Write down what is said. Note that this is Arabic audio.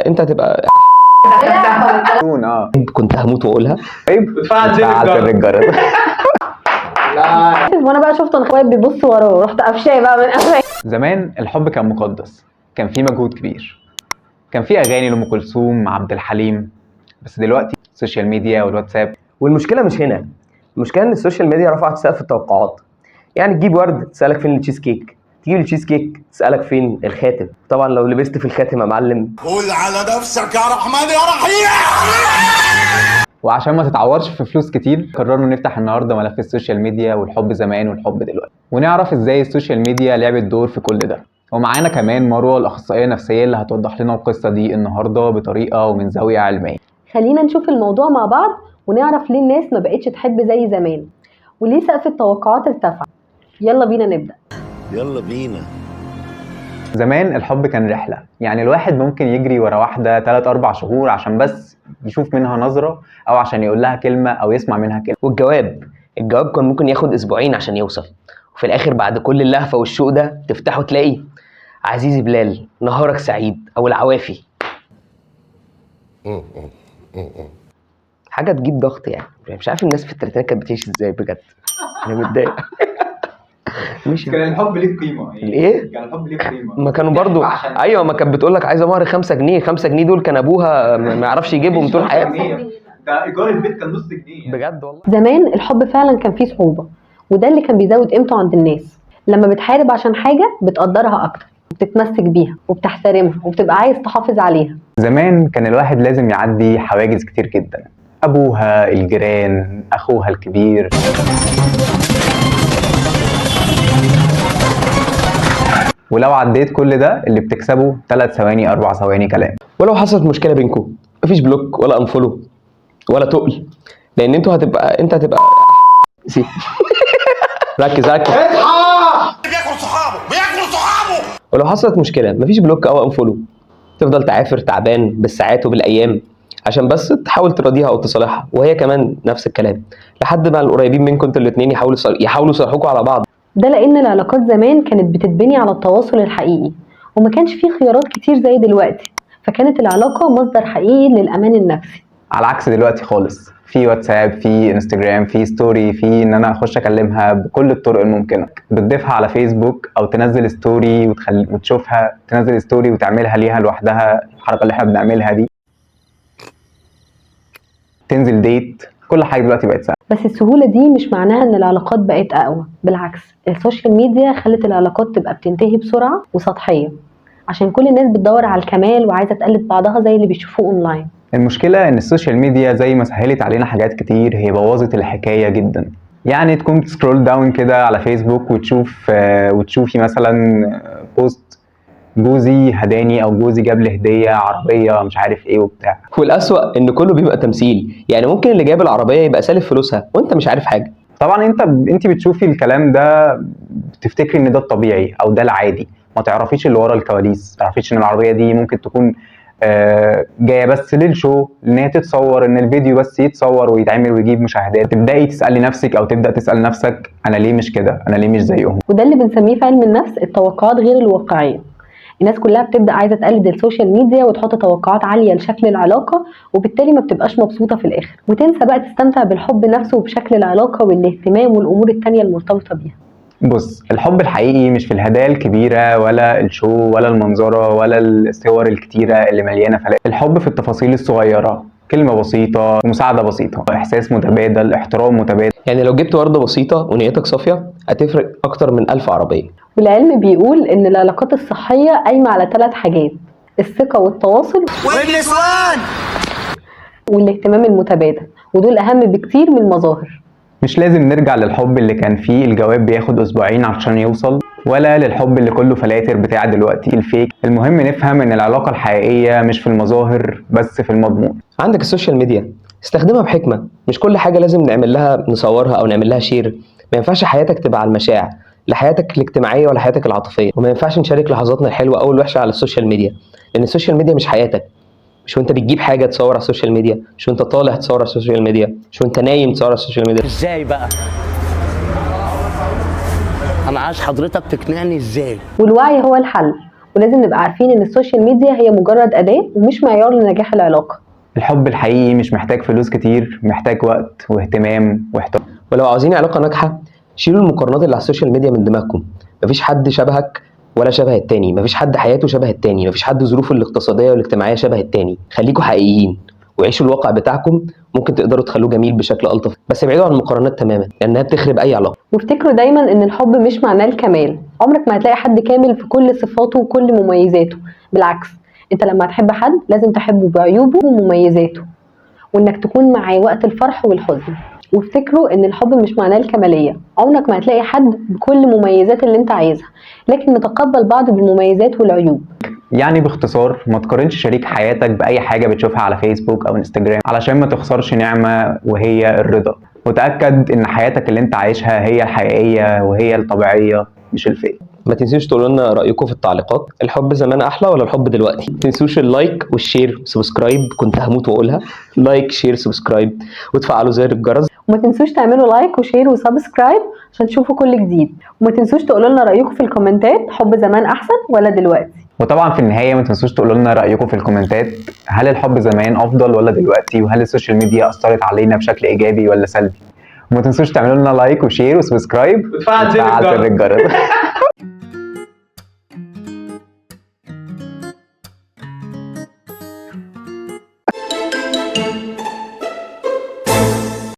انت هتبقى كنت هموت واقولها. طيب ادفع الجرس. وانا بقى شفت اخويا بيبص وراه، رحت قفشاه بقى من قفاه. زمان الحب كان مقدس، كان فيه مجهود كبير، كان فيه اغاني لأم كلثوم، عبد الحليم. بس دلوقتي السوشيال ميديا والواتساب. والمشكله مش هنا، المشكله ان السوشيال ميديا رفعت سقف التوقعات. يعني تجيب ورد تسالك فين التشيز كيك، تجيب التشيز كيك تسالك فين الخاتم. طبعا لو لبست في الخاتم يا معلم قول على نفسك يا رحمن يا رحيم. وعشان ما تتعورش في فلوس كتير قررنا نفتح النهارده ملف السوشيال ميديا والحب زمان والحب دلوقتي، ونعرف ازاي السوشيال ميديا لعبت دور في كل ده. ومعانا كمان مروه الاخصائيه النفسيه اللي هتوضح لنا القصه دي النهارده بطريقه ومن زاويه علميه. خلينا نشوف الموضوع مع بعض ونعرف ليه الناس ما بقتش تحب زي زمان، وليه سقف التوقعات ارتفع. يلا بينا نبدأ. يلا بينا. زمان الحب كان رحله، يعني الواحد ممكن يجري ورا واحده 3-4 شهور عشان بس يشوف منها نظره، او عشان يقول لها كلمه او يسمع منها كلمه. الجواب كان ممكن ياخد اسبوعين عشان يوصل، وفي الاخر بعد كل اللهفه والشوق ده تفتحه تلاقي عزيزي بلال نهارك سعيد او العوافي. حاجه تجيب ضغط. يعني مش عارف الناس في الثلاثينات كانت بتعيش ازاي بجد. انا متضايق. مش كان الحب ليه قيمه. ايه؟ كان الحب ليه قيمه. ما كانوا برضو ايوه، ما كانت بتقول لك عايزه مهر 5 جنيه. 5 جنيه دول كان ابوها ما يعرفش يجيبهم طول حياته. ده ايجار البيت كان نص جنيه بجد والله. زمان الحب فعلا كان فيه صعوبة، وده اللي كان بيزود قيمته عند الناس. لما بتحارب عشان حاجة بتقدرها أكتر، بتتمسك بيها وبتحترمها وبتبقى عايز تحافظ عليها. زمان كان الواحد لازم يعدي حواجز كتير جدا، ابوها، الجيران، اخوها الكبير. ولو عديت كل ده اللي بتكسبه 3 ثواني 4 ثواني كلام. ولو حصلت مشكله بينكم مفيش بلوك ولا انفولو ولا تقل، لان انت هتبقى ركز بياكل صحابه. ولو حصلت مشكله مفيش بلوك او انفولو، تفضل تعافر تعبان بالساعات وبالايام عشان بس تحاول تراضيها او تصالحها، وهي كمان نفس الكلام، لحد ما القريبين منكم انتوا الاثنين يحاولوا يصالحوكوا على بعض. ده لأن العلاقات زمان كانت بتتبني على التواصل الحقيقي، وما كانش فيه خيارات كتير زي دلوقتي، فكانت العلاقة مصدر حقيقي للأمان النفسي. على عكس دلوقتي خالص، في واتساب، في انستجرام، في ستوري، في ان انا اخش اكلمها بكل الطرق الممكنه. بتضيفها على فيسبوك او تنزل ستوري وتشوفها، تنزل ستوري وتعملها ليها لوحدها، الحركه اللي احنا بنعملها دي. تنزل ديت، كل حاجه دلوقتي بقت سهله. بس السهولة دي مش معناها ان العلاقات بقت اقوى، بالعكس السوشيال ميديا خلت العلاقات تبقى بتنتهي بسرعة وسطحية، عشان كل الناس بتدور على الكمال وعايزة تقلد بعضها زي اللي بيشوفوه اونلاين. المشكله ان السوشيال ميديا زي ما سهلت علينا حاجات كتير، هي بوظت الحكايه جدا. يعني تكون سكرول داون كده على فيسبوك وتشوفي مثلا بوست جوزي هداني او جوزي جاب لي هديه عربيه مش عارف ايه وبتاع. والاسوأ ان كله بيبقى تمثيل، يعني ممكن اللي جايب العربيه يبقى سالف فلوسها وانت مش عارف حاجه. طبعا انت بتشوفي الكلام ده بتفتكري ان ده الطبيعي او ده العادي، ما تعرفيش اللي ورا الكواليس، ما تعرفيش ان العربيه دي ممكن تكون جايه بس للشو، ان هي تتصور، ان الفيديو بس يتصور ويتعمل ويجيب مشاهدات. تبداي تسالي نفسك او تبدا تسال نفسك انا ليه مش كده، انا ليه مش زيهم. وده اللي بنسميه في علم النفس التوقعات غير الواقعية. الناس كلها بتبدأ عايزة تقلد السوشيال ميديا وتحط توقعات عالية لشكل العلاقة، وبالتالي ما بتبقاش مبسوطة في الآخر، وتنسى بقى تستمتع بالحب نفسه وبشكل العلاقة والاهتمام والأمور التانية المرتبطة بيها. بص، الحب الحقيقي مش في الهدايا الكبيرة ولا الشو ولا المنظرة ولا الصور الكتيرة اللي مليانة فلات. الحب في التفاصيل الصغيرة، كلمة بسيطة، مساعدة بسيطة، إحساس متبادل، احترام متبادل. يعني لو جبت وردة بسيطة ونيتك صافية هتفرق أكتر من 1000 عربية. والعلم بيقول إن العلاقات الصحية قايمة على 3 حاجات: الثقة والتواصل والنسوان والاهتمام المتبادل، ودول أهم بكتير من المظاهر. مش لازم نرجع للحب اللي كان فيه الجواب بياخد أسبوعين عشان يوصل، ولا للحب اللي كله فلاتر بتاع دلوقتي الفيك. المهم نفهم إن العلاقة الحقيقية مش في المظاهر بس في المضمون. عندك السوشيال ميديا استخدمها بحكمة، مش كل حاجة لازم نعمل لها نصورها أو نعمل لها شير. ما ينفعش حياتك تبقى على المشاع، لا حياتك الاجتماعية ولا حياتك العاطفية، وما ينفعش نشارك لحظاتنا الحلوة أو الوحشة على السوشيال ميديا، لأن السوشيال ميديا مش حياتك. مش وانت بتجيب حاجة تصور على السوشيال ميديا، مش وانت طالع تصور على السوشيال ميديا، مش وانت نايم تصور على السوشيال ميديا. ازاي بقى؟ انا عايز حضرتك تقنعني ازاي. والوعي هو الحل، ولازم نبقى عارفين ان السوشيال ميديا هي مجرد أداة ومش معيار لنجاح العلاقة. الحب الحقيقي مش محتاج فلوس كتير، محتاج وقت واهتمام واحترام. ولو عاوزين علاقة ناجحة شيلوا المقارنات اللي على السوشيال ميديا من دماغكم. مفيش حد شبهك ولا شبه التاني، مفيش حد حياته شبه التاني، مفيش حد ظروفه الاقتصادية والاجتماعية شبه التاني. خليكوا حقيقيين وعيشوا الواقع بتاعكم، ممكن تقدروا تخلوه جميل بشكل ألطف، بس ابعدوا عن المقارنات تماما لأنها بتخرب أي علاقة. وافتكروا دايما ان الحب مش معناه الكمال، عمرك ما هتلاقي حد كامل في كل صفاته وكل مميزاته، بالعكس انت لما تحب حد لازم تحبه بعيوبه ومميزاته، وانك تكون معاه وقت الفرح والحزن. وافتكروا ان الحب مش معناه الكمالية، عمرك ما هتلاقي حد بكل مميزات اللي انت عايزها، لكن نتقبل بعض بالمميزات والعيوب. يعني باختصار ما تقارنش شريك حياتك بأي حاجة بتشوفها على فيسبوك أو انستجرام علشان ما تخسرش نعمة وهي الرضا. وتأكد إن حياتك اللي أنت عايشها هي الحقيقية وهي الطبيعية مش الفيك. ما تنسوش تقولوا لنا رأيكم في التعليقات، الحب زمان أحلى ولا الحب دلوقتي؟ ما تنسوش اللايك والشير وسبسكرايب، كنت هموت وأقولها لايك شير سبسكرايب وتفعلوا زر الجرس. وما تنسوش تعملوا لايك وشير وسبسكرايب عشان تشوفوا كل جديد. وما تنسوش تقولوا لنا رأيكم في الكومنتات، حب زمان أحسن ولا دلوقتي؟ وطبعا في النهاية ما تنسوش تقولوا لنا رأيكم في الكومنتات، هل الحب زمان أفضل ولا دلوقتي؟ وهل السوشيال ميديا أثرت علينا بشكل إيجابي ولا سلبي؟ وما تنسوش تعملوا لنا لايك وشير وسبسكرايب وتفعل زر الجرس.